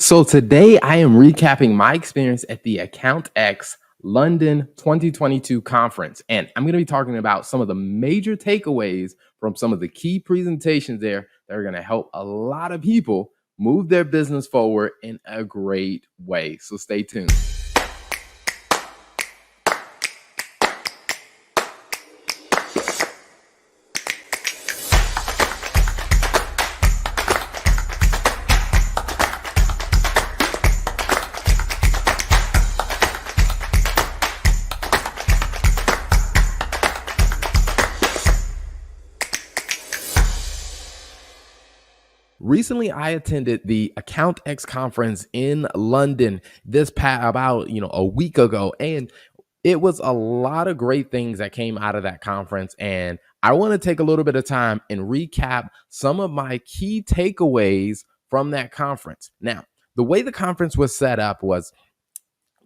So today I am recapping my experience at the AccountEx London 2022 conference. And I'm going to be talking about some of the major takeaways from some of the key presentations there that are going to help a lot of people move their business forward in a great way. So stay tuned. Recently, I attended the AccountEx conference in London about a week ago, and it was a lot of great things that came out of that conference. And I want to take a little bit of time and recap some of my key takeaways from that conference. Now, the way the conference was set up was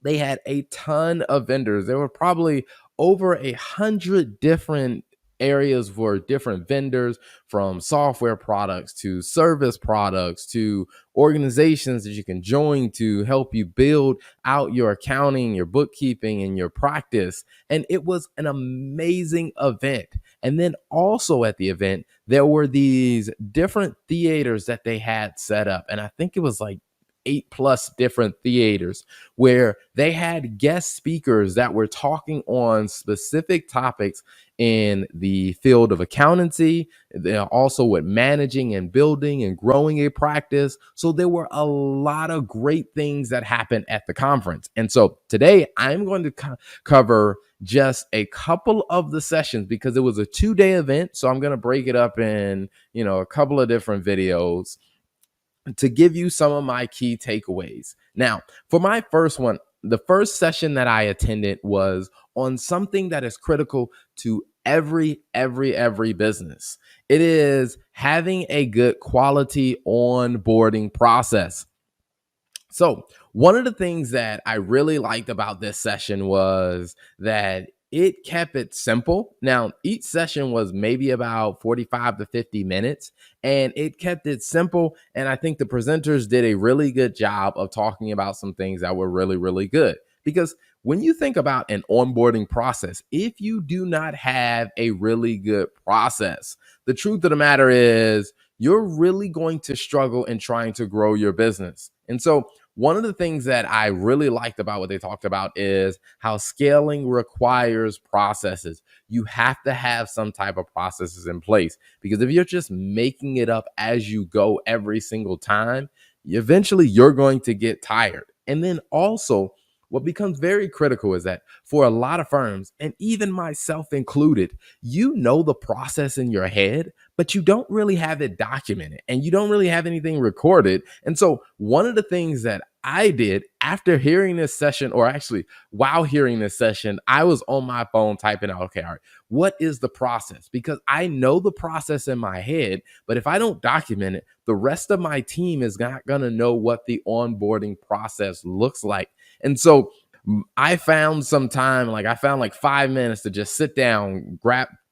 they had a ton of vendors. There were probably over 100 different areas for different vendors, from software products to service products to organizations that you can join to help you build out your accounting, your bookkeeping, and your practice. And it was an amazing event. And then also at the event, there were these different theaters that they had set up. And I think it was like 8+ different theaters where they had guest speakers that were talking on specific topics in the field of accountancy. They're also with managing and building and growing a practice. So there were a lot of great things that happened at the conference. And so today I'm going to cover just a couple of the sessions because it was a 2-day event. So I'm going to break it up in, a couple of different videos to give you some of my key takeaways. Now, for my first one, the first session that I attended was on something that is critical to every business. It is having a good quality onboarding process. So, one of the things that I really liked about this session was that it kept it simple. Now, each session was maybe about 45 to 50 minutes, and it kept it simple. And I think the presenters did a really good job of talking about some things that were really, really good. Because when you think about an onboarding process, if you do not have a really good process, the truth of the matter is you're really going to struggle in trying to grow your business. And so one of the things that I really liked about what they talked about is how scaling requires processes. You have to have some type of processes in place, because if you're just making it up as you go every single time, eventually you're going to get tired. And then also, what becomes very critical is that for a lot of firms, and even myself included, you know the process in your head, but you don't really have it documented and you don't really have anything recorded. And so one of the things that I did after hearing this session, or actually while hearing this session, I was on my phone typing out, okay, all right, what is the process? Because I know the process in my head, but if I don't document it, the rest of my team is not going to know what the onboarding process looks like. And so I found some time, I found like 5 minutes to just sit down,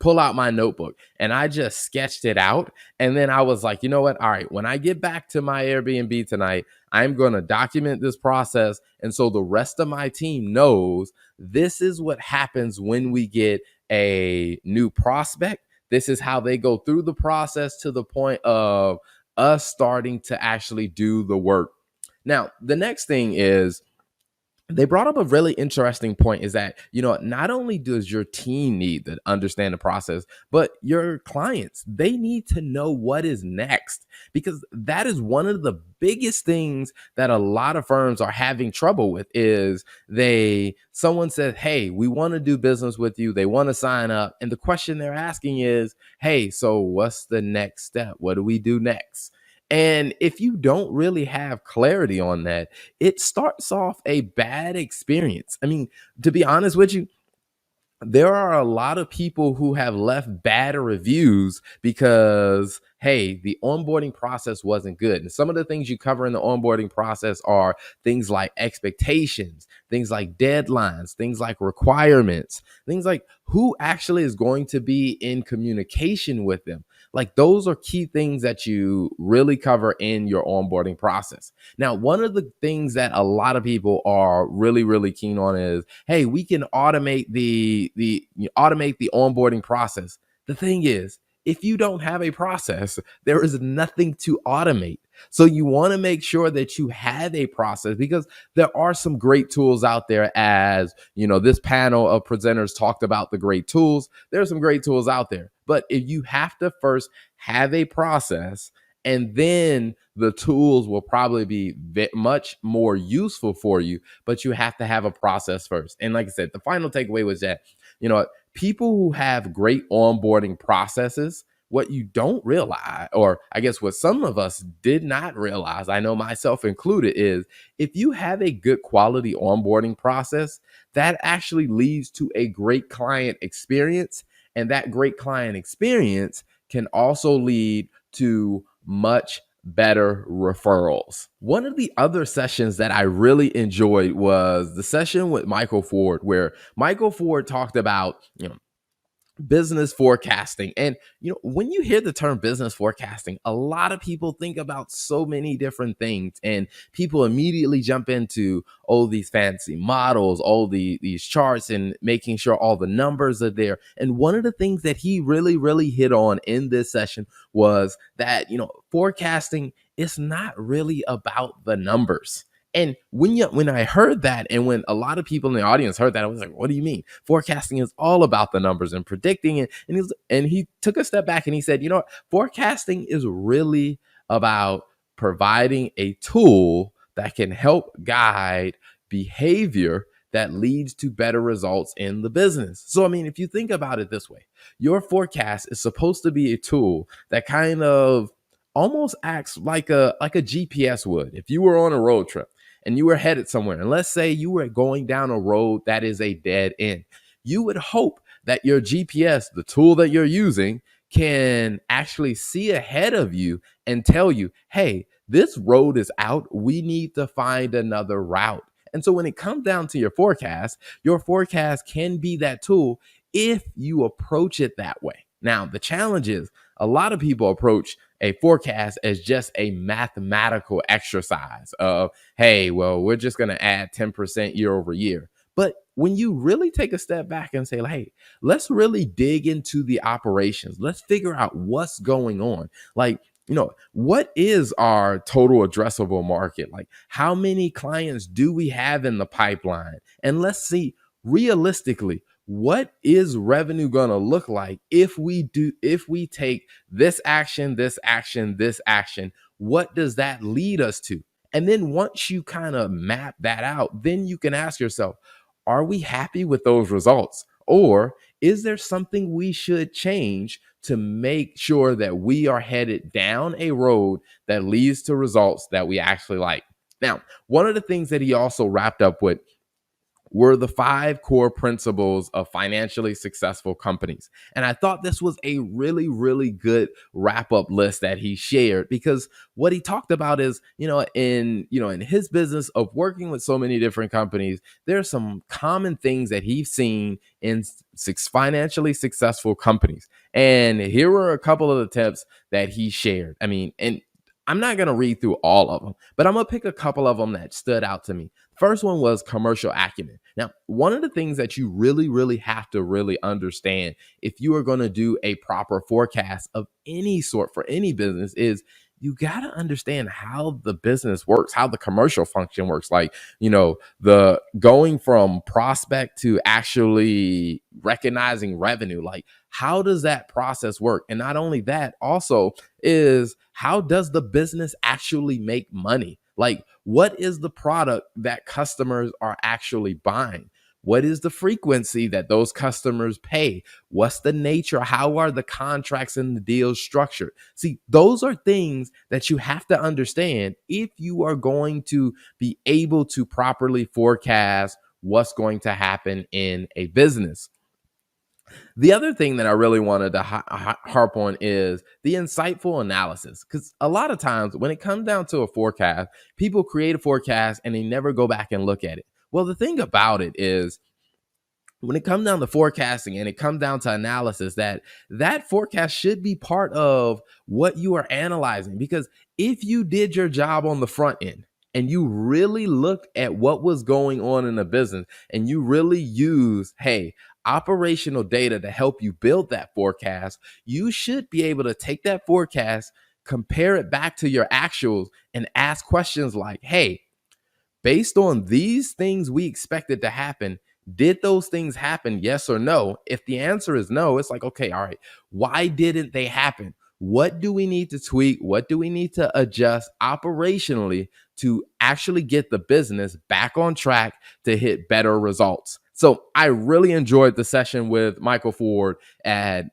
pull out my notebook, and I just sketched it out. And then I was like, you know what? All right, when I get back to my Airbnb tonight, I'm going to document this process. And so the rest of my team knows this is what happens when we get a new prospect. This is how they go through the process to the point of us starting to actually do the work. Now, the next thing is, they brought up a really interesting point, is that, not only does your team need to understand the process, but your clients, they need to know what is next, because that is one of the biggest things that a lot of firms are having trouble with. Is someone says, hey, we want to do business with you. They want to sign up. And the question they're asking is, hey, so what's the next step? What do we do next? And if you don't really have clarity on that, it starts off a bad experience. I mean, to be honest with you, there are a lot of people who have left bad reviews because, hey, the onboarding process wasn't good. And some of the things you cover in the onboarding process are things like expectations, things like deadlines, things like requirements, things like who actually is going to be in communication with them. Like those are key things that you really cover in your onboarding process. Now, one of the things that a lot of people are really, really keen on is, hey, we can automate the onboarding process. The thing is, if you don't have a process, there is nothing to automate. So you want to make sure that you have a process, because there are some great tools out there. As you know, this panel of presenters talked about the great tools. There are some great tools out there. But if you have to first have a process, and then the tools will probably be much more useful for you, but you have to have a process first. And like I said, the final takeaway was that, people who have great onboarding processes, what you don't realize, or I guess what some of us did not realize, I know myself included, is if you have a good quality onboarding process, that actually leads to a great client experience. And that great client experience can also lead to much better referrals. One of the other sessions that I really enjoyed was the session with Michael Ford, where Michael Ford talked about, business forecasting. And when you hear the term business forecasting, a lot of people think about so many different things, and people immediately jump into these fancy models, these charts, and making sure all the numbers are there. And one of the things that he really, really hit on in this session was that forecasting is not really about the numbers. And when I heard that, and when a lot of people in the audience heard that, I was like, what do you mean? Forecasting is all about the numbers and predicting it. And he took a step back and he said, forecasting is really about providing a tool that can help guide behavior that leads to better results in the business. So, I mean, if you think about it this way, your forecast is supposed to be a tool that kind of almost acts like a GPS would. If you were on a road trip and you were headed somewhere, and let's say you were going down a road that is a dead end, you would hope that your GPS, the tool that you're using, can actually see ahead of you and tell you, hey, this road is out. We need to find another route. And so when it comes down to your forecast can be that tool if you approach it that way. Now, the challenge is a lot of people approach a forecast as just a mathematical exercise of, hey, well, we're just going to add 10% year over year. But when you really take a step back and say, hey, let's really dig into the operations, let's figure out what's going on. Like, what is our total addressable market? Like, how many clients do we have in the pipeline? And let's see realistically, what is revenue going to look like if we take this action, this action, this action? What does that lead us to? And then once you kind of map that out, then you can ask yourself, are we happy with those results? Or is there something we should change to make sure that we are headed down a road that leads to results that we actually like? Now, one of the things that he also wrapped up with were the 5 core principles of financially successful companies. And I thought this was a really, really good wrap-up list that he shared, because what he talked about is, in his business of working with so many different companies, there's some common things that he's seen in financially successful companies. And here were a couple of the tips that he shared. I mean, and I'm not going to read through all of them, but I'm going to pick a couple of them that stood out to me. First one was commercial acumen. Now, one of the things that you really, really have to really understand if you are going to do a proper forecast of any sort for any business is you got to understand how the business works, how the commercial function works. Like, the going from prospect to actually recognizing revenue, like how does that process work? And not only that, also is how does the business actually make money? Like, what is the product that customers are actually buying? What is the frequency that those customers pay? What's the nature? How are the contracts and the deals structured? See, those are things that you have to understand if you are going to be able to properly forecast what's going to happen in a business. The other thing that I really wanted to harp on is the insightful analysis, because a lot of times when it comes down to a forecast, people create a forecast and they never go back and look at it. Well, the thing about it is when it comes down to forecasting and it comes down to analysis, that forecast should be part of what you are analyzing. Because if you did your job on the front end and you really looked at what was going on in the business and you really use, hey, operational data to help you build that forecast, you should be able to take that forecast, compare it back to your actuals, and ask questions like, hey, based on these things we expected to happen, did those things happen? Yes or no? If the answer is no, it's like, okay, all right, why didn't they happen? What do we need to tweak? What do we need to adjust operationally to actually get the business back on track to hit better results? So I really enjoyed the session with Michael Ford at,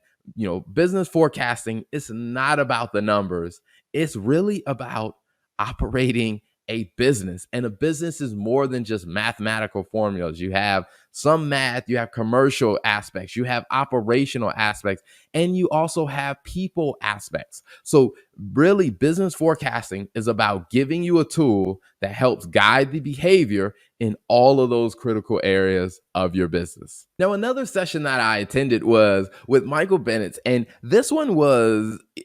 business forecasting. It's not about the numbers. It's really about operating a business. And a business is more than just mathematical formulas. You have some math, you have commercial aspects, you have operational aspects, and you also have people aspects. So, really, business forecasting is about giving you a tool that helps guide the behavior in all of those critical areas of your business. Now, another session that I attended was with Michael Bennett, and this one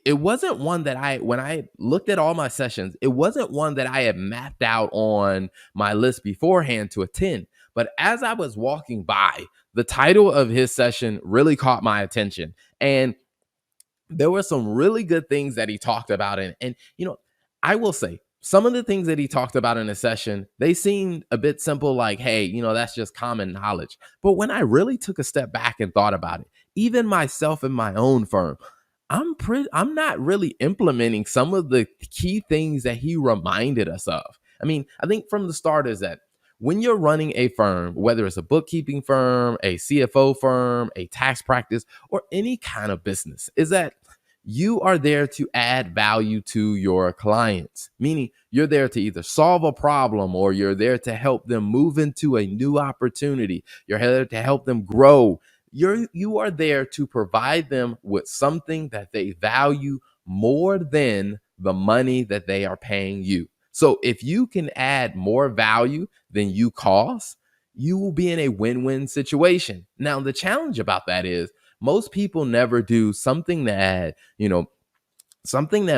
it wasn't one that when I looked at all my sessions, it wasn't one that I had mapped out on my list beforehand to attend. But as I was walking by, the title of his session really caught my attention. And there were some really good things that he talked about. And I will say, some of the things that he talked about in the session, they seemed a bit simple, like, hey, that's just common knowledge. But when I really took a step back and thought about it, even myself in my own firm, I'm not really implementing some of the key things that he reminded us of. I mean, I think from the start is that when you're running a firm, whether it's a bookkeeping firm, a CFO firm, a tax practice, or any kind of business, is that you are there to add value to your clients, meaning you're there to either solve a problem or you're there to help them move into a new opportunity. You're there to help them grow. You are there to provide them with something that they value more than the money that they are paying you. So if you can add more value than you cost, you will be in a win-win situation. Now, the challenge about that is most people never do something that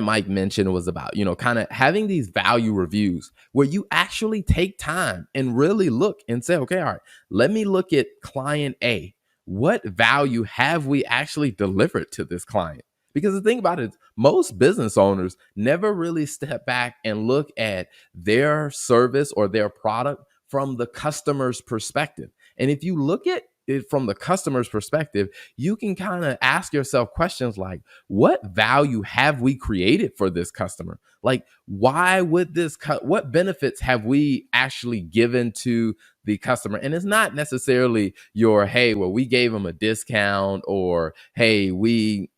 Mike mentioned was about, kind of having these value reviews where you actually take time and really look and say, okay, all right, let me look at client A. What value have we actually delivered to this client? Because the thing about it is, most business owners never really step back and look at their service or their product from the customer's perspective. And if you look at it from the customer's perspective, you can kind of ask yourself questions like, what value have we created for this customer? Like, why would what benefits have we actually given to the customer? And it's not necessarily hey, well, we gave them a discount, or hey, we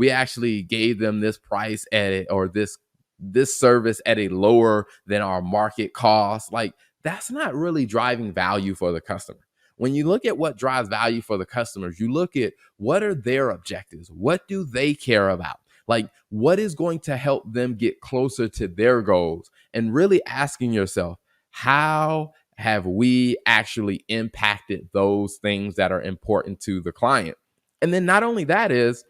actually gave them this price at it, or this service at a lower than our market cost. Like, that's not really driving value for the customer. When you look at what drives value for the customers, you look at what are their objectives? What do they care about? Like, what is going to help them get closer to their goals? And really asking yourself, how have we actually impacted those things that are important to the client? And then not only that is,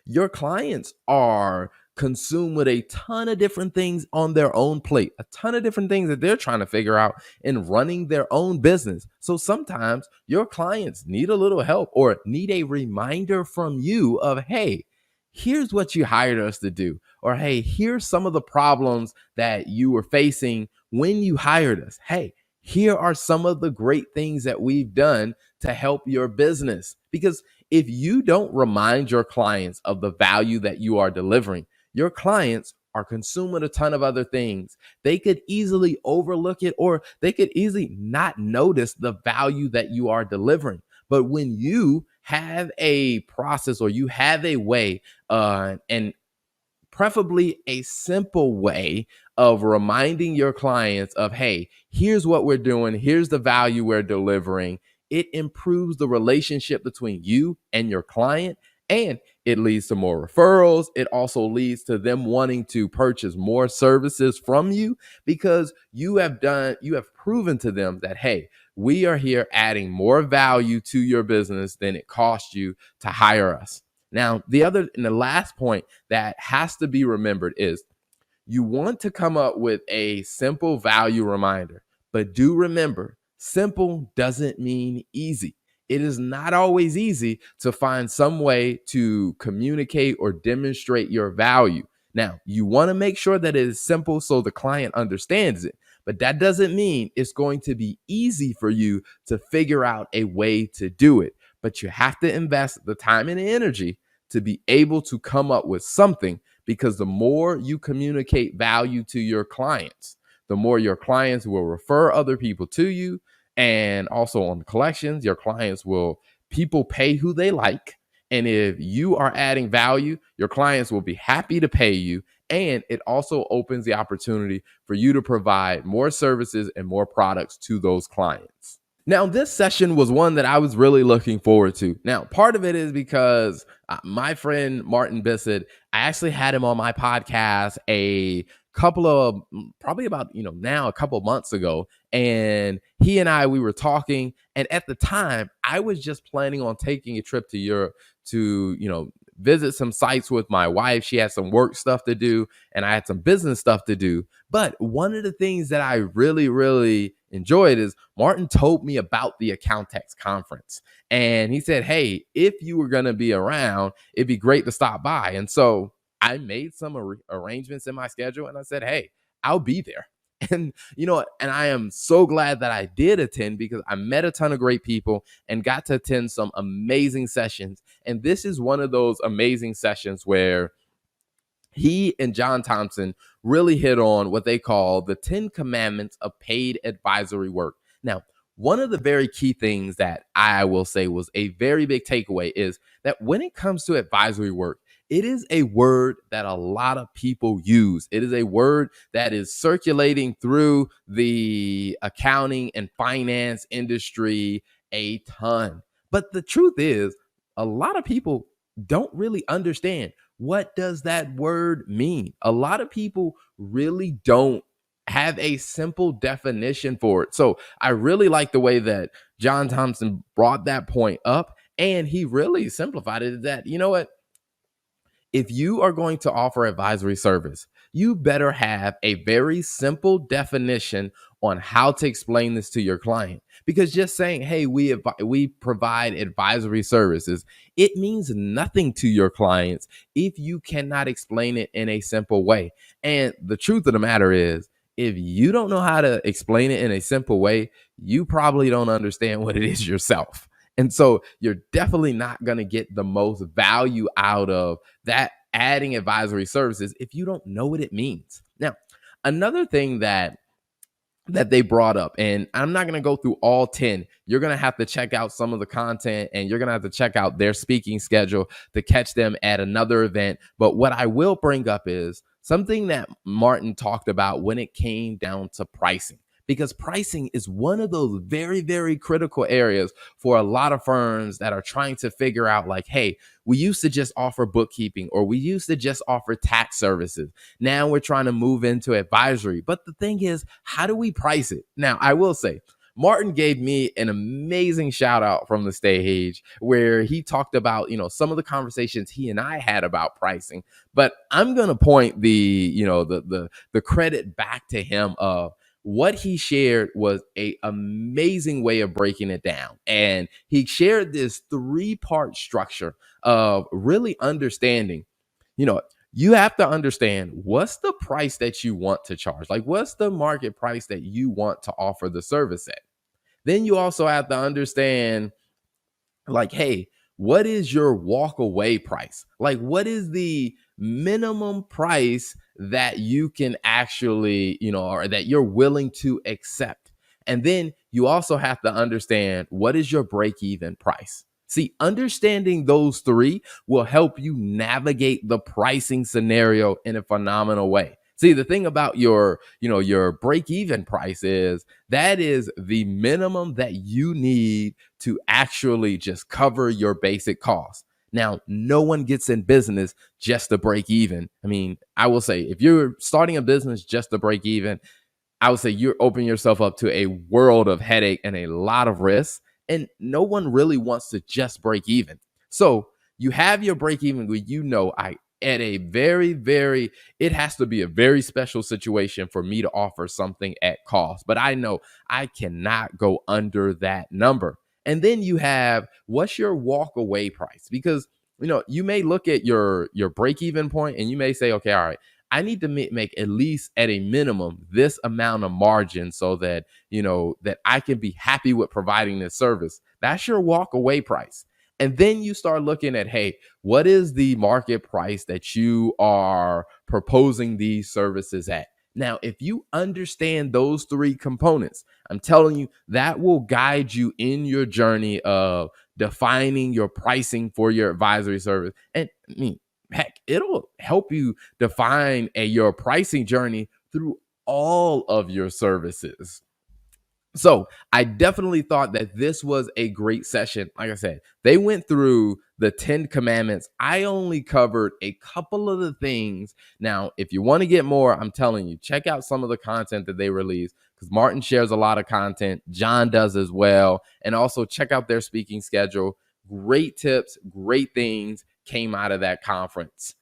your clients are consumed with a ton of different things on their own plate, a ton of different things that they're trying to figure out in running their own business. So sometimes your clients need a little help or need a reminder from you of, hey, here's what you hired us to do, or hey, here's some of the problems that you were facing when you hired us. Hey, here are some of the great things that we've done to help your business. Because if you don't remind your clients of the value that you are delivering, your clients are consumed with a ton of other things. They could easily overlook it, or they could easily not notice the value that you are delivering. But when you have a process, or you have a way, and preferably a simple way of reminding your clients of, hey, here's what we're doing, here's the value we're delivering, it improves the relationship between you and your client, And it leads to more referrals. It also leads to them wanting to purchase more services from you because you have proven to them that, hey, we are here adding more value to your business than it costs you to hire us. Now, the last point that has to be remembered is you want to come up with a simple value reminder, but do remember, simple doesn't mean easy. It is not always easy to find some way to communicate or demonstrate your value. Now, you want to make sure that it is simple so the client understands it, but that doesn't mean it's going to be easy for you to figure out a way to do it. But you have to invest the time and the energy to be able to come up with something, because the more you communicate value to your clients, the more your clients will refer other people to you. And also on collections, your clients will people pay who they like. And if you are adding value, your clients will be happy to pay you. And it also opens the opportunity for you to provide more services and more products to those clients. Now, this session was one that I was really looking forward to. Now, part of it is because my friend Martin Bissett, I actually had him on my podcast a couple of probably about now a couple months ago, and he and we were talking, and at the time I was just planning on taking a trip to Europe to visit some sites with my wife. She had some work stuff to do, and I had some business stuff to do. But one of the things that I really, really enjoyed is Martin told me about the AccountEx conference. And he said, hey, if you were going to be around, it'd be great to stop by. And so I made some arrangements in my schedule, and I said, hey, I'll be there. And and I am so glad that I did attend, because I met a ton of great people and got to attend some amazing sessions. And this is one of those amazing sessions where he and John Thompson really hit on what they call the 10 commandments of paid advisory work. Now, one of the very key things that I will say was a very big takeaway is that when it comes to advisory work, it is a word that a lot of people use. It is a word that is circulating through the accounting and finance industry a ton. But the truth is, a lot of people don't really understand, what does that word mean? A lot of people really don't have a simple definition for it. So I really like the way that John Thompson brought that point up, and he really simplified it, that, you know what? If you are going to offer advisory service, you better have a very simple definition on how to explain this to your client. Because just saying, hey, we provide advisory services, it means nothing to your clients if you cannot explain it in a simple way. And the truth of the matter is, if you don't know how to explain it in a simple way, you probably don't understand what it is yourself. And so you're definitely not going to get the most value out of that adding advisory services if you don't know what it means. Now, another thing that they brought up, and I'm not going to go through all 10. You're going to have to check out some of the content, and you're going to have to check out their speaking schedule to catch them at another event. But what I will bring up is something that Martin talked about when it came down to pricing, because pricing is one of those very, very critical areas for a lot of firms that are trying to figure out, like, hey, we used to just offer bookkeeping, or we used to just offer tax services. Now we're trying to move into advisory. But the thing is, how do we price it? Now, I will say, Martin gave me an amazing shout out from the stage where he talked about, some of the conversations he and I had about pricing. But I'm going to point the credit back to him of what he shared was an amazing way of breaking it down. And he shared this 3-part structure of really understanding, you have to understand, what's the price that you want to charge? Like, what's the market price that you want to offer the service at? Then you also have to understand, like, hey, what is your walk away price? Like, what is the minimum price that you can actually, or that you're willing to accept? And then you also have to understand, what is your break even price? See, understanding those 3 will help you navigate the pricing scenario in a phenomenal way. See, the thing about your break even price is that is the minimum that you need to actually just cover your basic costs. Now, no one gets in business just to break even. I mean, I will say if you're starting a business just to break even, I would say you're opening yourself up to a world of headache and a lot of risk. And no one really wants to just break even. So you have your break even where I at a very, it has to be a very special situation for me to offer something at cost. But I know I cannot go under that number. And then you have what's your walk away price? Because you may look at your break even point and you may say, okay, all right, I need to make at least at a minimum this amount of margin so that, that I can be happy with providing this service. That's your walk away price. And then you start looking at, hey, what is the market price that you are proposing these services at? Now, if you understand those three components, I'm telling you, that will guide you in your journey of defining your pricing for your advisory service. And I mean, heck, it'll help you define your pricing journey through all of your services. So I definitely thought that this was a great session. Like I said, they went through the 10 commandments. I only covered a couple of the things. Now, if you want to get more, I'm telling you, check out some of the content that they release because Martin shares a lot of content. John does as well. And also check out their speaking schedule. Great tips, great things came out of that conference.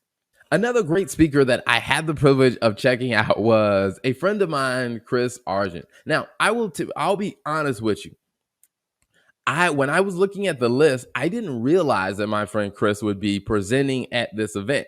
Another great speaker that I had the privilege of checking out was a friend of mine, Chris Arjun. Now, I'll be honest with you. When I was looking at the list, I didn't realize that my friend Chris would be presenting at this event.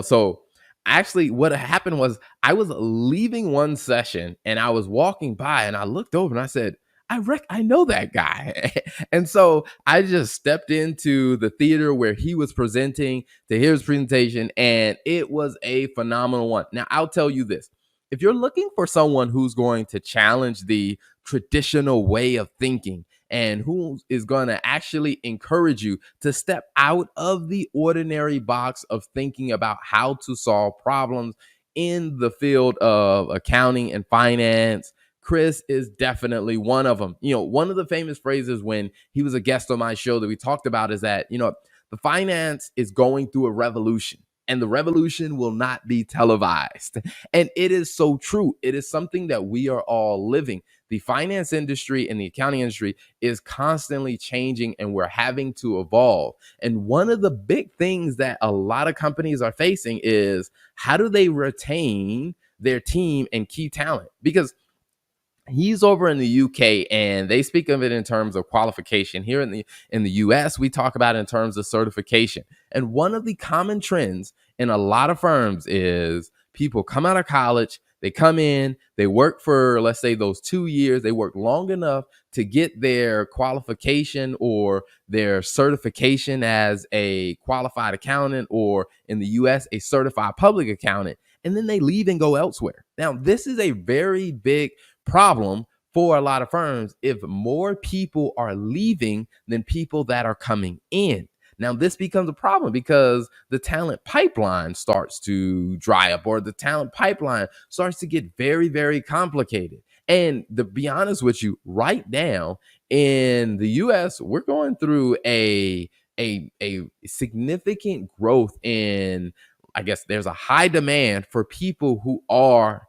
So actually what happened was I was leaving one session and I was walking by and I looked over and I said, I know that guy. And so I just stepped into the theater where he was presenting to hear his presentation, and it was a phenomenal one. Now, I'll tell you this. If you're looking for someone who's going to challenge the traditional way of thinking and who is going to actually encourage you to step out of the ordinary box of thinking about how to solve problems in the field of accounting and finance, Chris is definitely one of them. One of the famous phrases when he was a guest on my show that we talked about is that, the finance is going through a revolution and the revolution will not be televised. And it is so true. It is something that we are all living. The finance industry and the accounting industry is constantly changing and we're having to evolve. And one of the big things that a lot of companies are facing is how do they retain their team and key talent? Because he's over in the UK and they speak of it in terms of qualification. Here in the US, we talk about it in terms of certification. And one of the common trends in a lot of firms is people come out of college, they come in, they work for, let's say, those 2 years, they work long enough to get their qualification or their certification as a qualified accountant, or in the US, a certified public accountant, and then they leave and go elsewhere. Now, this is a very big problem for a lot of firms if more people are leaving than people that are coming in. Now, this becomes a problem because the talent pipeline starts to dry up, or the talent pipeline starts to get very, very complicated. And to be honest with you, right now in the US, we're going through a significant growth in, I guess there's a high demand for people who are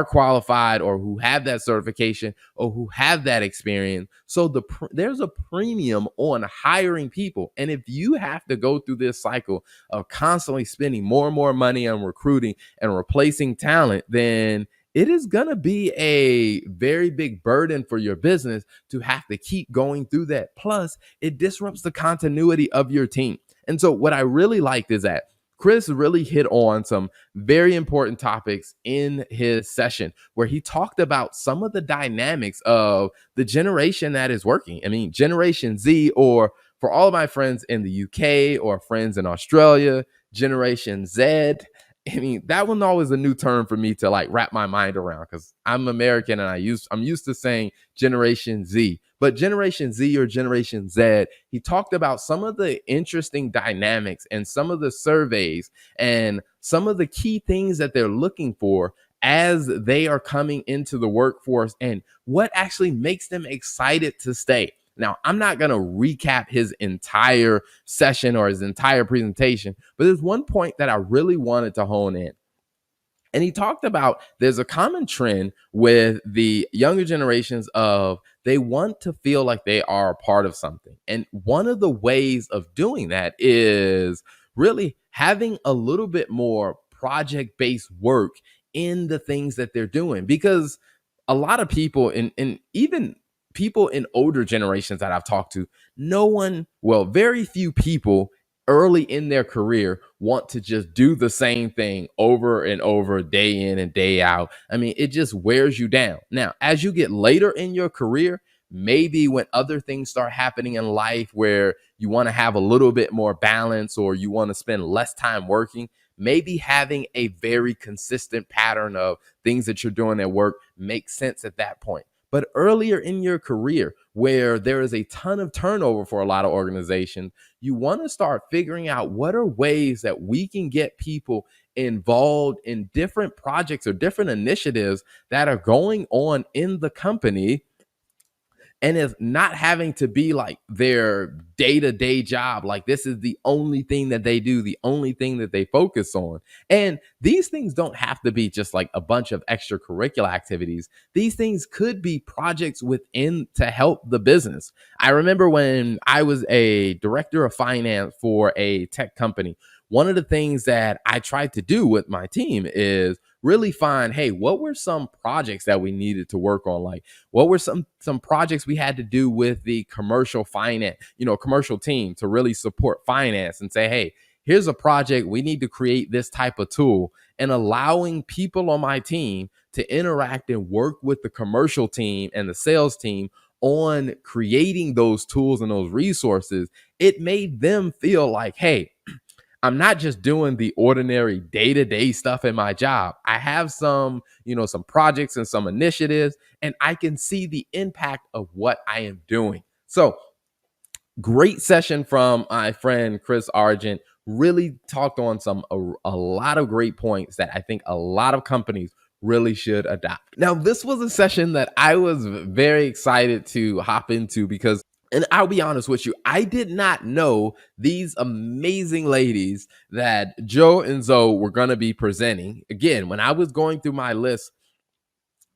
qualified or who have that certification or who have that experience. So there's a premium on hiring people. And if you have to go through this cycle of constantly spending more and more money on recruiting and replacing talent, then it is going to be a very big burden for your business to have to keep going through that. Plus, it disrupts the continuity of your team. And so what I really liked is that Chris really hit on some very important topics in his session where he talked about some of the dynamics of the generation that is working. I mean, Generation Z, or for all of my friends in the UK or friends in Australia, Generation Z. I mean, that one always a new term for me to like wrap my mind around because I'm American and I'm used to saying Generation Z. But Generation Z or Generation Z, he talked about some of the interesting dynamics and some of the surveys and some of the key things that they're looking for as they are coming into the workforce and what actually makes them excited to stay. Now, I'm not going to recap his entire session or his entire presentation, but there's one point that I really wanted to hone in. And he talked about there's a common trend with the younger generations of they want to feel like they are a part of something. And one of the ways of doing that is really having a little bit more project-based work in the things that they're doing. Because a lot of people and even people in older generations that I've talked to, very few people early in their career want to just do the same thing over and over, day in and day out. I mean, it just wears you down. Now, as you get later in your career, maybe when other things start happening in life where you want to have a little bit more balance or you want to spend less time working, maybe having a very consistent pattern of things that you're doing at work makes sense at that point. But earlier in your career, where there is a ton of turnover for a lot of organizations, you want to start figuring out what are ways that we can get people involved in different projects or different initiatives that are going on in the company, and is not having to be like their day-to-day job. Like this is the only thing that they do, the only thing that they focus on. And these things don't have to be just like a bunch of extracurricular activities. These things could be projects within to help the business. I remember when I was a director of finance for a tech company, one of the things that I tried to do with my team is really find, hey, what were some projects that we needed to work on? Like, what were some projects we had to do with the commercial finance, commercial team to really support finance and say, hey, here's a project. We need to create this type of tool, and allowing people on my team to interact and work with the commercial team and the sales team on creating those tools and those resources. It made them feel like, hey, I'm not just doing the ordinary day-to-day stuff in my job. I have some projects and some initiatives, and I can see the impact of what I am doing. So, great session from my friend Chris Arjun. Really talked on a lot of great points that I think a lot of companies really should adopt. Now, this was a session that I was very excited to hop into because, and I'll be honest with you, I did not know these amazing ladies that Joe and Zoe were going to be presenting. Again, when I was going through my list,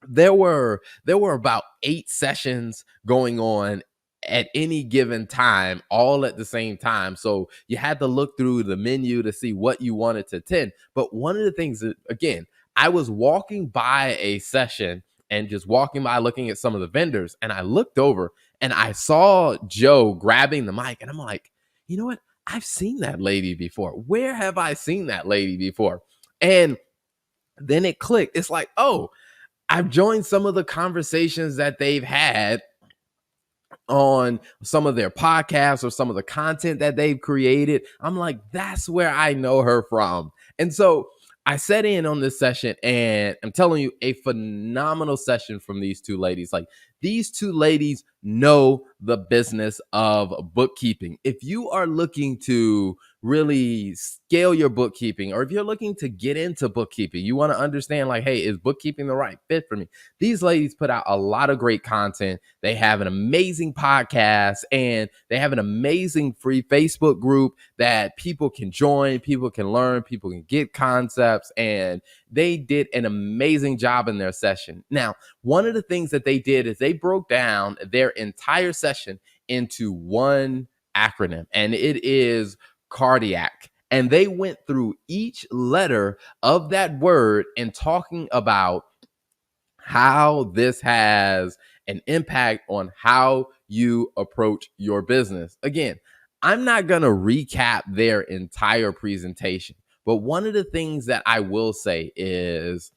there were about 8 sessions going on at any given time, all at the same time. So you had to look through the menu to see what you wanted to attend. But one of the things that, again, I was walking by a session and just walking by looking at some of the vendors, and I looked over and I saw Joe grabbing the mic, and I'm like, you know what? I've seen that lady before. Where have I seen that lady before? And then it clicked. It's like, oh, I've joined some of the conversations that they've had on some of their podcasts or some of the content that they've created. I'm like, that's where I know her from. And so I sat in on this session, and I'm telling you, a phenomenal session from these two ladies. Like, these two ladies know the business of bookkeeping. If you are looking to really scale your bookkeeping, or if you're looking to get into bookkeeping, you want to understand, like, hey, is bookkeeping the right fit for me? These ladies put out a lot of great content. They have an amazing podcast, and they have an amazing free Facebook group that people can join, people can learn, people can get concepts, and they did an amazing job in their session. Now, one of the things that they did is they broke down their entire session into one acronym, and it is cardiac. And they went through each letter of that word and talking about how this has an impact on how you approach your business. Again, I'm not going to recap their entire presentation, but one of the things that I will say is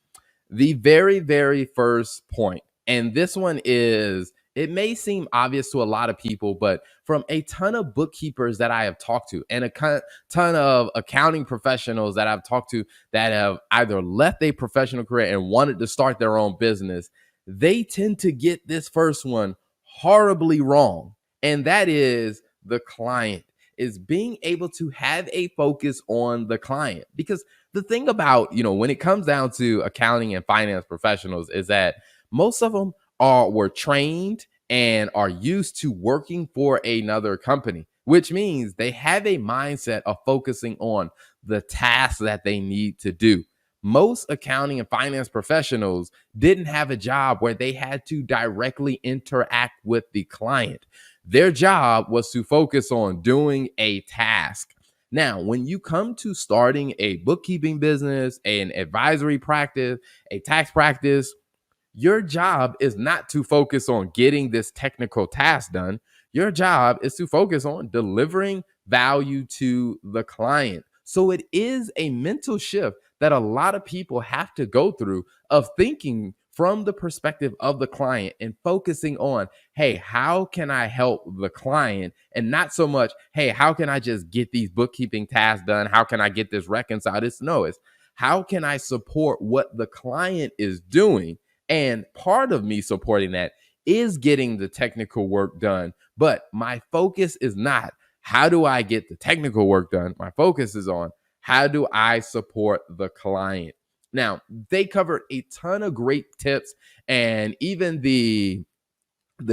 the very, very first point, and this one is, it may seem obvious to a lot of people, but from a ton of bookkeepers that I have talked to and a ton of accounting professionals that I've talked to that have either left a professional career and wanted to start their own business, they tend to get this first one horribly wrong. And that is the client, is being able to have a focus on the client. Because the thing about, when it comes down to accounting and finance professionals is that most of them were trained and are used to working for another company, which means they have a mindset of focusing on the tasks that they need to do. Most accounting and finance professionals didn't have a job where they had to directly interact with the client. Their job was to focus on doing a task. Now, when you come to starting a bookkeeping business, an advisory practice, a tax practice, your job is not to focus on getting this technical task done. Your job is to focus on delivering value to the client. So it is a mental shift that a lot of people have to go through of thinking from the perspective of the client and focusing on, hey, how can I help the client? And not so much, hey, how can I just get these bookkeeping tasks done? How can I get this reconciled? It's how can I support what the client is doing? And part of me supporting that is getting the technical work done. But my focus is not how do I get the technical work done? My focus is on how do I support the client? Now, they covered a ton of great tips, and even the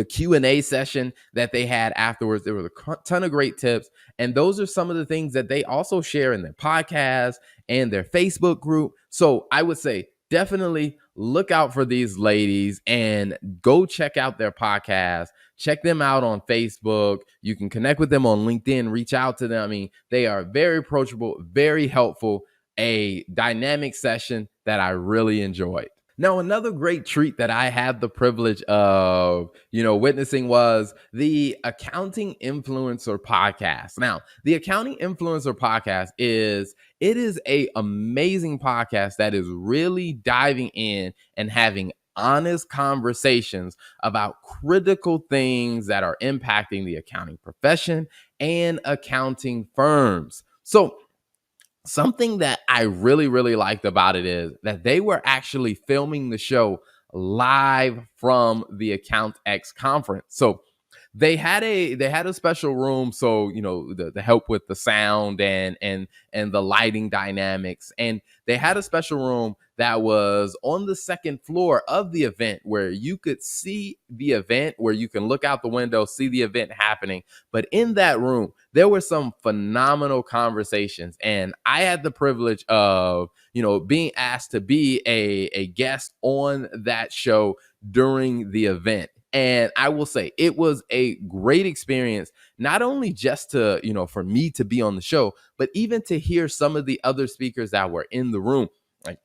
Q&A session that they had afterwards, there was a ton of great tips. And those are some of the things that they also share in their podcast and their Facebook group. So I would say definitely look out for these ladies and go check out their podcast. Check them out on Facebook. You can connect with them on LinkedIn, reach out to them. I mean, they are very approachable, very helpful, a dynamic session that I really enjoyed. Now, another great treat that I had the privilege of, witnessing was the Accounting Influencer podcast. Now, the Accounting Influencer podcast is a amazing podcast that is really diving in and having honest conversations about critical things that are impacting the accounting profession and accounting firms. So, something that I really, really liked about it is that they were actually filming the show live from the AccountEx conference. So they had a special room, so the help with the sound and the lighting dynamics, and they had a special room that was on the second floor of the event where you could see the event, where you can look out the window, see the event happening. But in that room, there were some phenomenal conversations, and I had the privilege of being asked to be a guest on that show during the event. And I will say it was a great experience, not only just to, for me to be on the show, but even to hear some of the other speakers that were in the room, like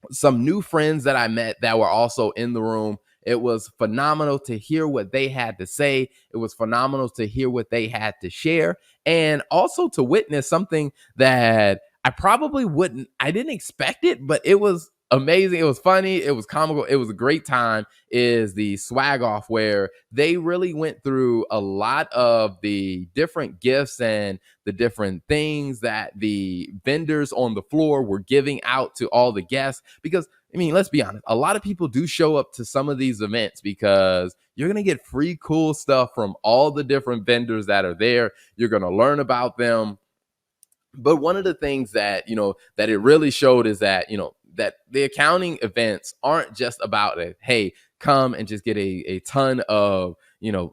some new friends that I met that were also in the room. It was phenomenal to hear what they had to say. It was phenomenal to hear what they had to share, and also to witness something that I didn't expect it, but it was amazing. It was funny. It was comical. It was a great time. Is the swag off, where they really went through a lot of the different gifts and the different things that the vendors on the floor were giving out to all the guests. Because, I mean, let's be honest, a lot of people do show up to some of these events because you're going to get free cool stuff from all the different vendors that are there. You're going to learn about them. But one of the things that, that it really showed is that, that the accounting events aren't just about hey, come and just get a ton of,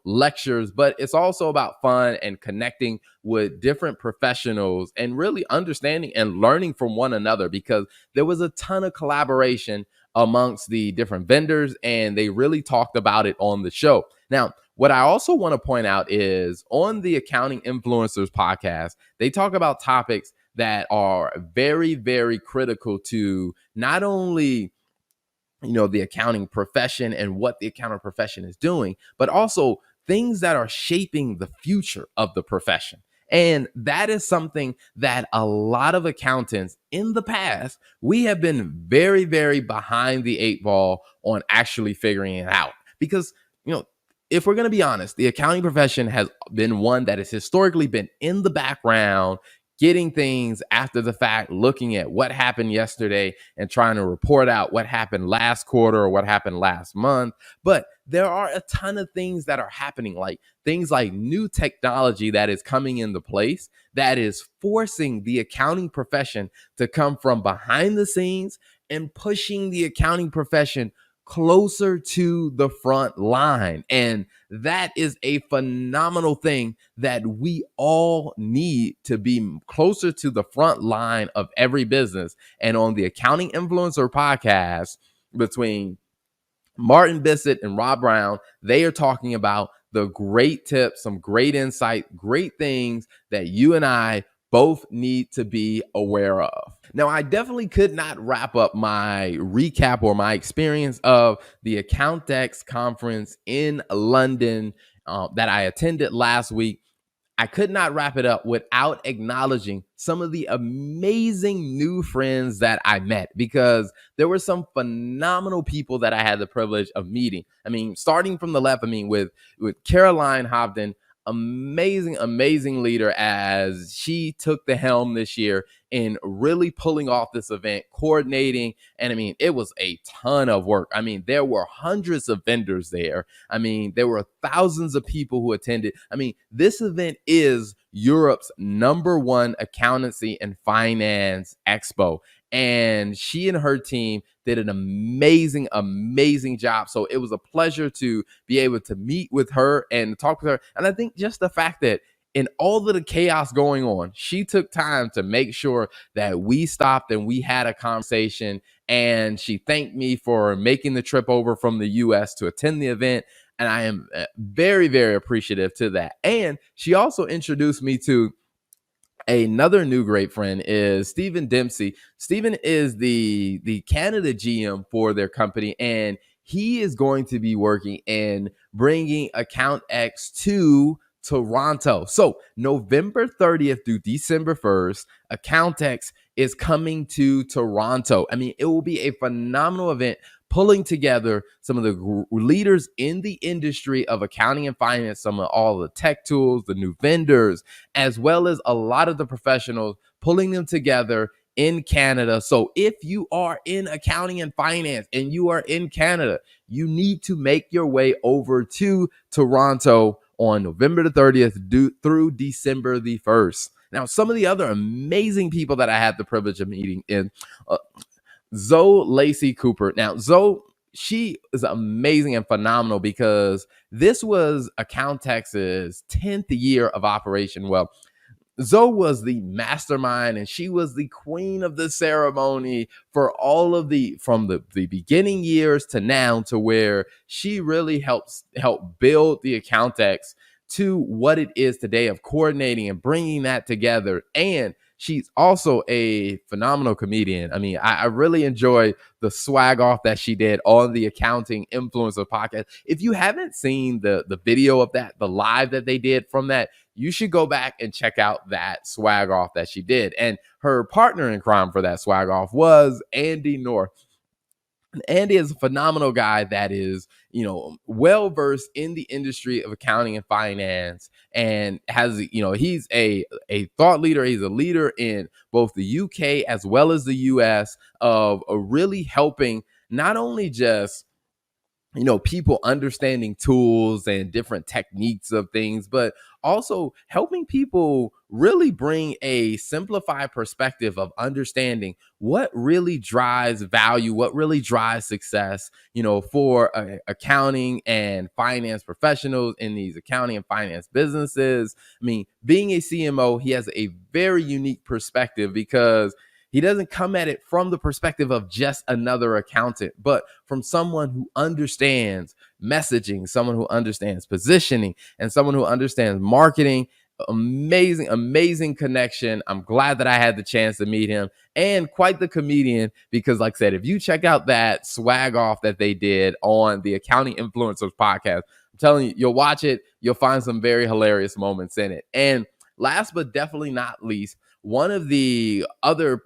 lectures, but it's also about fun and connecting with different professionals and really understanding and learning from one another, because there was a ton of collaboration amongst the different vendors, and they really talked about it on the show. Now, what I also want to point out is on the Accounting Influencers podcast, they talk about topics that are very, very critical to not only the accounting profession and what the accounting profession is doing, but also things that are shaping the future of the profession. And that is something that a lot of accountants in the past, we have been very, very behind the eight ball on actually figuring it out. Because, if we're going to be honest, the accounting profession has been one that has historically been in the background, getting things after the fact, looking at what happened yesterday and trying to report out what happened last quarter or what happened last month. But there are a ton of things that are happening, like things like new technology that is coming into place that is forcing the accounting profession to come from behind the scenes and pushing the accounting profession closer to the front line. And that is a phenomenal thing that we all need to be closer to the front line of every business. And on the Accounting Influencer podcast between Martin Bissett and Rob Brown, they are talking about the great tips, some great insight, great things that you and I both need to be aware of. Now, I definitely could not wrap up my recap or my experience of the AccountEx conference in London that I attended last week. I could not wrap it up without acknowledging some of the amazing new friends that I met, because there were some phenomenal people that I had the privilege of meeting. I mean, starting from the left, with Caroline Hobden, amazing leader, as she took the helm this year in really pulling off this event, coordinating. And it was a ton of work. There were hundreds of vendors there. There were thousands of people who attended. This event is Europe's #1 accountancy and finance expo. And she and her team did an amazing job. So it was a pleasure to be able to meet with her and talk with her. And I think just the fact that in all of the chaos going on, she took time to make sure that we stopped and we had a conversation. And she thanked me for making the trip over from the US to attend the event. And I am very appreciative to that. And she also introduced me to another new great friend, is Stephen Dempsey. Stephen is the Canada GM for their company, and he is going to be working in bringing AccountEx to Toronto. So November 30th through December 1st, AccountEx is coming to Toronto. It will be a phenomenal event, pulling together some of the leaders in the industry of accounting and finance, some of all the tech tools, the new vendors, as well as a lot of the professionals, pulling them together in Canada. So if you are in accounting and finance and you are in Canada, you need to make your way over to Toronto on November the 30th through December the 1st. Now, some of the other amazing people that I had the privilege of meeting in Zoe Lacey Cooper. Now, Zoe, she is amazing and phenomenal, because this was AccountEx's 10th year of operation. Well, Zoe was the mastermind, and she was the queen of the ceremony for all of from the beginning years to now, to where she really helped build the AccountEx to what it is today, of coordinating and bringing that together. And she's also a phenomenal comedian. I really enjoy the swag off that she did on the Accounting Influencer podcast. If you haven't seen the video of that, the live that they did from that, you should go back and check out that swag off that she did. And her partner in crime for that swag off was Andy North. Andy is a phenomenal guy that is, well versed in the industry of accounting and finance, and has, he's a thought leader. He's a leader in both the UK as well as the US, of really helping not only just people understanding tools and different techniques of things, but also helping people really bring a simplified perspective of understanding what really drives value, what really drives success, for accounting and finance professionals in these accounting and finance businesses. Being a CMO, he has a very unique perspective, because he doesn't come at it from the perspective of just another accountant, but from someone who understands messaging, someone who understands positioning, and someone who understands marketing. Amazing connection. I'm glad that I had the chance to meet him, and quite the comedian, because like I said, if you check out that swag off that they did on the Accounting Influencers podcast, I'm telling you, you'll watch it, you'll find some very hilarious moments in it. And last but definitely not least, one of the other,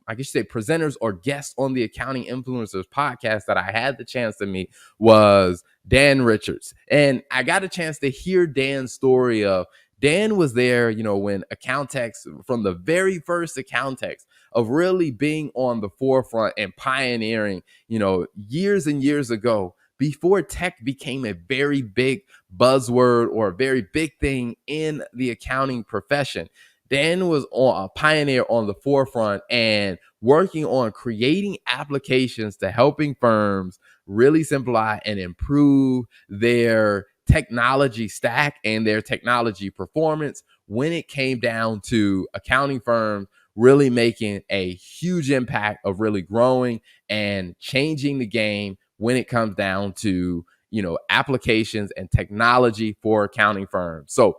I guess you say presenters or guests on the Accounting Influencers podcast that I had the chance to meet was Dan Richards. And I got a chance to hear Dan's story of, Dan was there, when AccountEx, from the very first AccountEx, of really being on the forefront and pioneering, years and years ago, before tech became a very big buzzword or a very big thing in the accounting profession. Dan was a pioneer on the forefront and working on creating applications to helping firms really simplify and improve their technology stack and their technology performance when it came down to accounting firms really making a huge impact of really growing and changing the game when it comes down to, applications and technology for accounting firms. So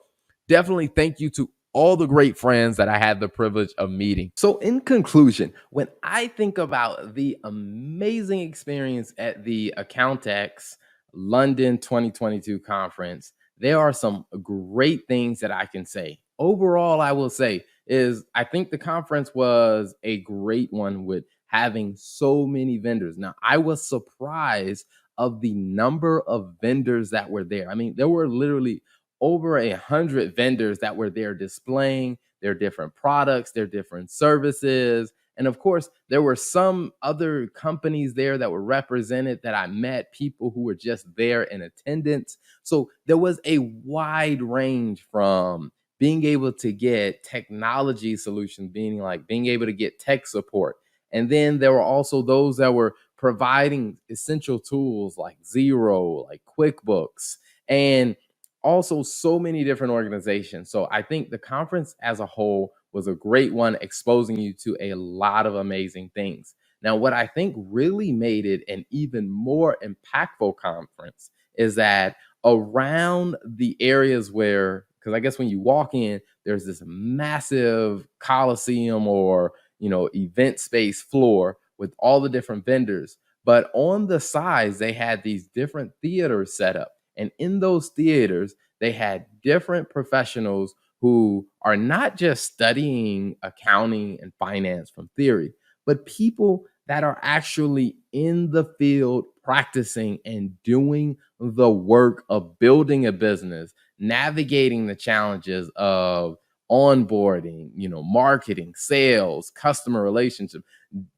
definitely thank you to all the great friends that I had the privilege of meeting. So, in conclusion, when I think about the amazing experience at the AccountEx London 2022 conference, there are some great things that I can say. Overall, I will say is I think the conference was a great one with having so many vendors. Now, I was surprised of the number of vendors that were there. I mean, there were literally over 100 vendors that were there displaying their different products, their different services. And of course, there were some other companies there that were represented that I met, people who were just there in attendance. So there was a wide range from being able to get technology solutions, being able to get tech support. And then there were also those that were providing essential tools like Zero, like QuickBooks, and also so many different organizations. So I think the conference as a whole was a great one, exposing you to a lot of amazing things. Now, what I think really made it an even more impactful conference is that around the areas where, because I guess when you walk in, there's this massive coliseum or event space floor with all the different vendors. But on the sides, they had these different theaters set up. And in those theaters, they had different professionals who are not just studying accounting and finance from theory, but people that are actually in the field practicing and doing the work of building a business, navigating the challenges of onboarding, marketing, sales, customer relationship,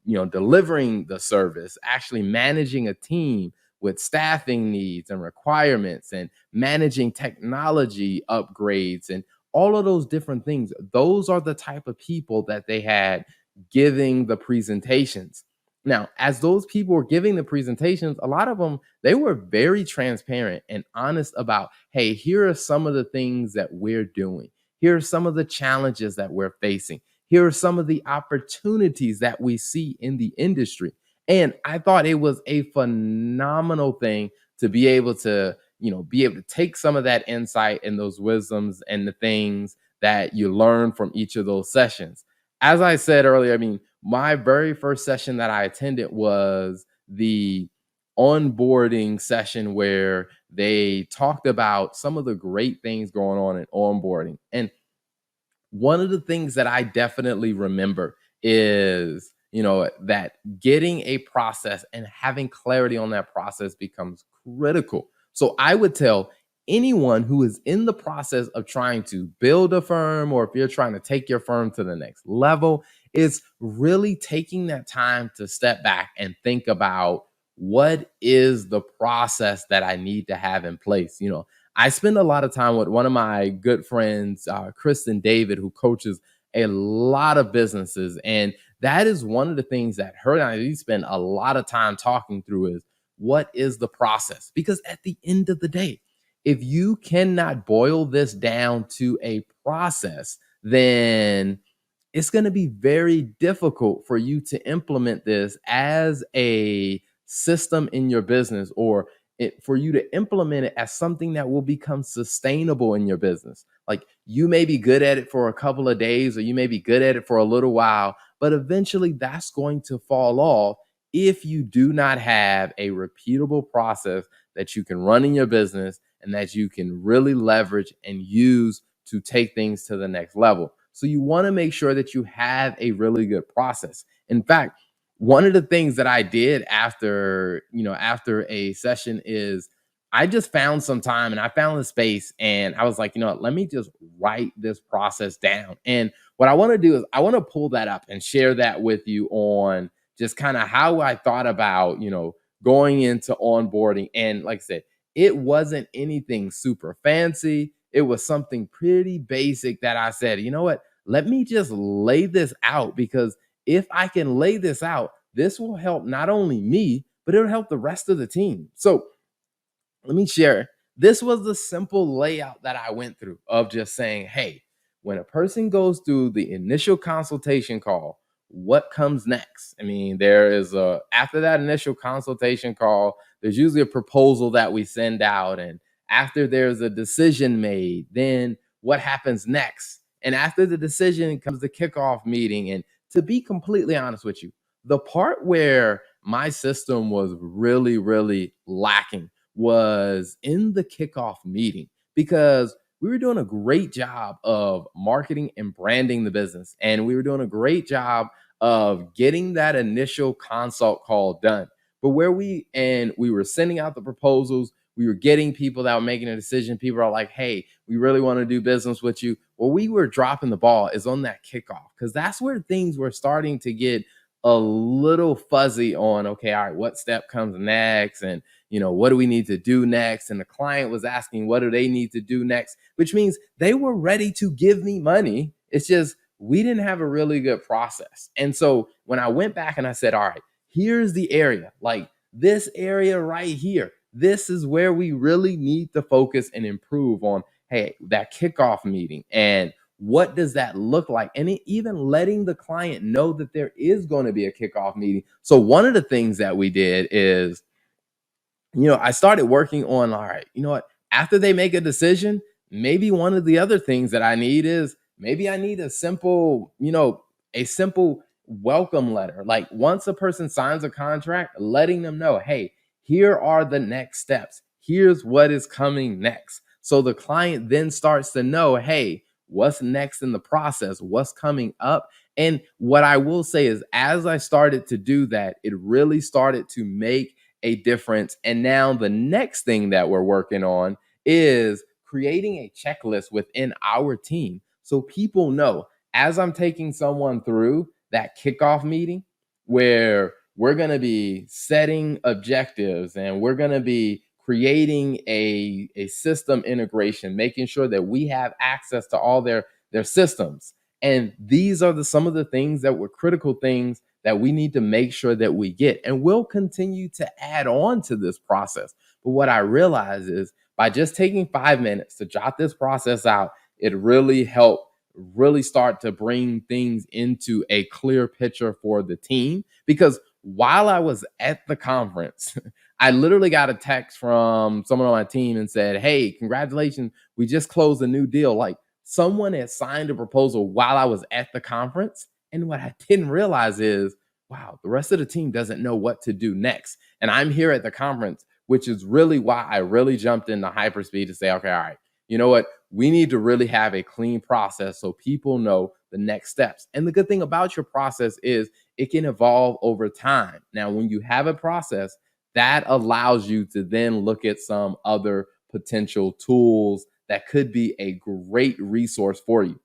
delivering the service, actually managing a team with staffing needs and requirements and managing technology upgrades and all of those different things. Those are the type of people that they had giving the presentations. Now, as those people were giving the presentations, a lot of them, they were very transparent and honest about, hey, here are some of the things that we're doing. Here are some of the challenges that we're facing. Here are some of the opportunities that we see in the industry. And I thought it was a phenomenal thing to be able to, take some of that insight and those wisdoms and the things that you learn from each of those sessions. As I said earlier, I mean, my very first session that I attended was the onboarding session where they talked about some of the great things going on in onboarding. And one of the things that I definitely remember is, that getting a process and having clarity on that process becomes critical. So I would tell anyone who is in the process of trying to build a firm, or if you're trying to take your firm to the next level, is really taking that time to step back and think about what is the process that I need to have in place. I spend a lot of time with one of my good friends, Kristen David, who coaches a lot of businesses. And that is one of the things that her and I spend a lot of time talking through is what is the process? Because at the end of the day, if you cannot boil this down to a process, then it's going to be very difficult for you to implement this as a system in your business, or for you to implement it as something that will become sustainable in your business. Like, you may be good at it for a couple of days, or you may be good at it for a little while, but eventually that's going to fall off if you do not have a repeatable process that you can run in your business and that you can really leverage and use to take things to the next level. So you want to make sure that you have a really good process. In fact, one of the things that I did after a session is I just found some time and I found a space and I was like, let me just write this process down. And what I want to do is I want to pull that up and share that with you on just kind of how I thought about, going into onboarding. And like I said, it wasn't anything super fancy. It was something pretty basic that I said, you know what? Let me just lay this out, because if I can lay this out, this will help not only me, but it'll help the rest of the team. So let me share. This was the simple layout that I went through of just saying, hey, when a person goes through the initial consultation call, what comes next? I mean, there is after that initial consultation call, there's usually a proposal that we send out. And after there's a decision made, then what happens next? And after the decision comes the kickoff meeting. And to be completely honest with you, the part where my system was really, really lacking was in the kickoff meeting because we were doing a great job of marketing and branding the business. And we were doing a great job of getting that initial consult call done. But we were sending out the proposals, we were getting people that were making a decision. People are like, hey, we really want to do business with you. Well, we were dropping the ball is on that kickoff because that's where things were starting to get a little fuzzy on, okay, all right, what step comes next? And what do we need to do next? And the client was asking, what do they need to do next? Which means they were ready to give me money. It's just, we didn't have a really good process. And so when I went back and I said, all right, here's the area, like this area right here, this is where we really need to focus and improve on, hey, that kickoff meeting. And what does that look like? And even letting the client know that there is going to be a kickoff meeting. So one of the things that we did is, I started working on, all right, you know what? After they make a decision, maybe one of the other things that I need is maybe I need a simple welcome letter. Like once a person signs a contract, letting them know, hey, here are the next steps. Here's what is coming next. So the client then starts to know, hey, what's next in the process, what's coming up. And what I will say is, as I started to do that, it really started to make a difference. And now the next thing that we're working on is creating a checklist within our team so people know as I'm taking someone through that kickoff meeting where we're going to be setting objectives and we're going to be creating a system integration, making sure that we have access to all their systems. And these are some of the things that were critical things that we need to make sure that we get. And we'll continue to add on to this process. But what I realize is by just taking 5 minutes to jot this process out, it really helped really start to bring things into a clear picture for the team. Because while I was at the conference, I literally got a text from someone on my team and said, hey, congratulations, we just closed a new deal. Like someone had signed a proposal while I was at the conference. And what I didn't realize is, wow, the rest of the team doesn't know what to do next. And I'm here at the conference, which is really why I really jumped into hyperspeed to say, okay, all right, you know what? We need to really have a clean process so people know the next steps. And the good thing about your process is it can evolve over time. Now, when you have a process, that allows you to then look at some other potential tools that could be a great resource for you.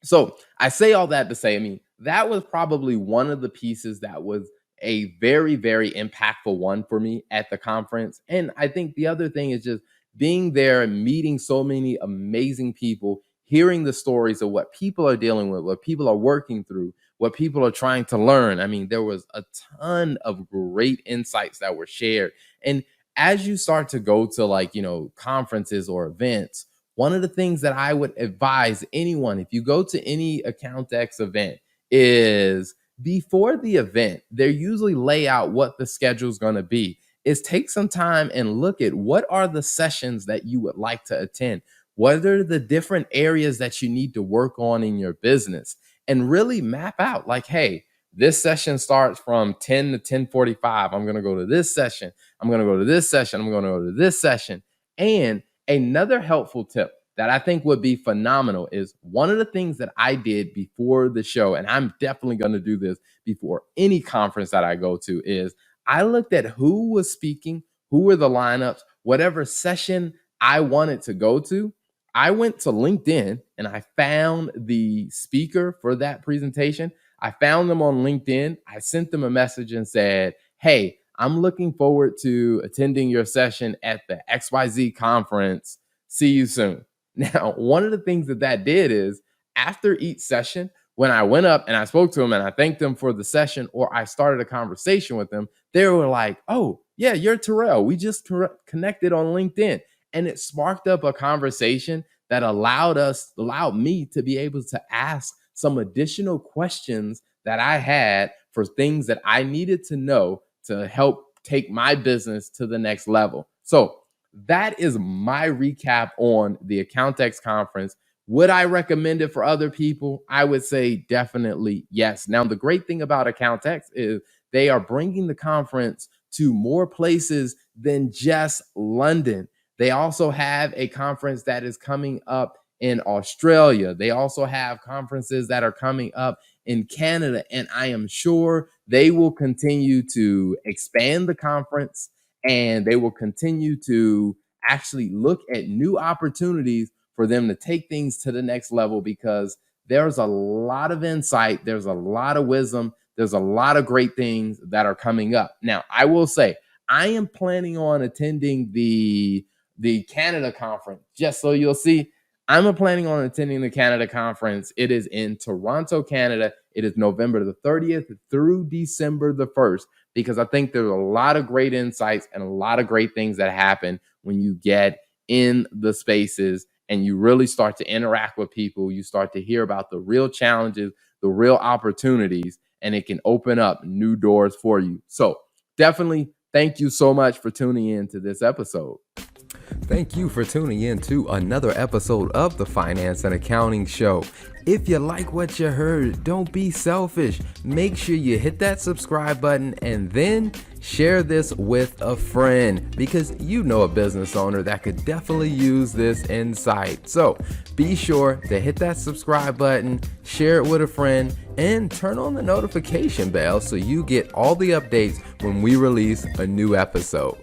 So I say all that to say, I mean, that was probably one of the pieces that was a very, very impactful one for me at the conference. And I think the other thing is just being there and meeting so many amazing people, hearing the stories of what people are dealing with, what people are working through, what people are trying to learn. I mean, there was a ton of great insights that were shared. And as you start to go to conferences or events, one of the things that I would advise anyone, if you go to any AccountEx event, is before the event, they usually lay out what the schedule is going to be. Is take some time and look at what are the sessions that you would like to attend. What are the different areas that you need to work on in your business? And really map out like, hey, this session starts from 10 to 10:45. I'm going to go to this session. I'm going to go to this session. I'm going to go to this session. And another helpful tip that I think would be phenomenal is one of the things that I did before the show, and I'm definitely going to do this before any conference that I go to, is I looked at who was speaking, who were the lineups, whatever session I wanted to go to. I went to LinkedIn and I found the speaker for that presentation. I found them on LinkedIn. I sent them a message and said, hey, I'm looking forward to attending your session at the XYZ conference. See you soon. Now, one of the things that did is after each session, when I went up and I spoke to them and I thanked them for the session, or I started a conversation with them, they were like, oh, yeah, you're Terrell. We just connected on LinkedIn. And it sparked up a conversation that allowed me to be able to ask some additional questions that I had for things that I needed to know to help take my business to the next level. So that is my recap on the AccountEx conference. Would I recommend it for other people? I would say definitely yes. Now, the great thing about AccountEx is they are bringing the conference to more places than just London. They also have a conference that is coming up in Australia. They also have conferences that are coming up in Canada, and I am sure they will continue to expand the conference, and they will continue to actually look at new opportunities for them to take things to the next level, because there's a lot of insight, there's a lot of wisdom, there's a lot of great things that are coming up. Now, I will say, I am planning on attending the Canada conference, just so you'll see. I'm planning on attending the Canada conference. It is in Toronto, Canada. It is November the 30th through December the 1st, because I think there's a lot of great insights and a lot of great things that happen when you get in the spaces and you really start to interact with people. You start to hear about the real challenges, the real opportunities, and it can open up new doors for you. So definitely thank you so much for tuning in to this episode. Thank you for tuning in to another episode of the Finance and Accounting Show. If you like what you heard, don't be selfish. Make sure you hit that subscribe button and then share this with a friend, because you know a business owner that could definitely use this insight. So be sure to hit that subscribe button, share it with a friend, and turn on the notification bell so you get all the updates when we release a new episode.